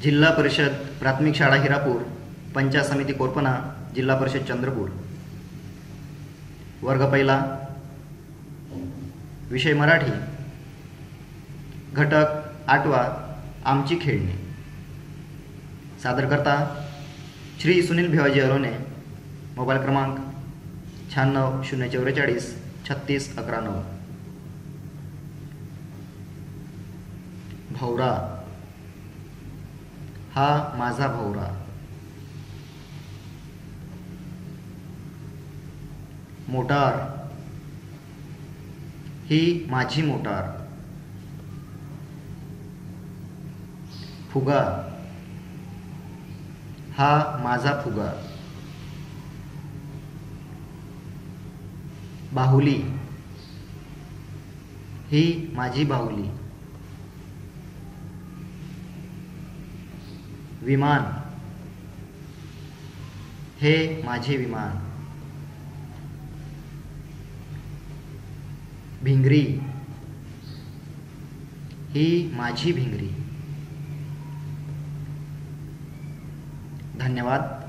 जिल्हा परिषद प्राथमिक शाळा हिरापूर, पंचायत समिती कोरपना, जिल्हा परिषद चंद्रपूर. वर्ग पहिला, विषय मराठी, घटक 8वा, आमची खेळणी. सादरकर्ता श्री सुनील भिवाजी अरोने. मोबाईल क्रमांक 96 044 36 11 9. भौरा, हा माझा भौरा. मोटार, ही माझी मोटार. फुगा, हा माझा फुगा. बाहुली, ही माझी बाहुली. विमान, हे माझे विमान. भिंगरी, ही माझी भिंगरी. धन्यवाद.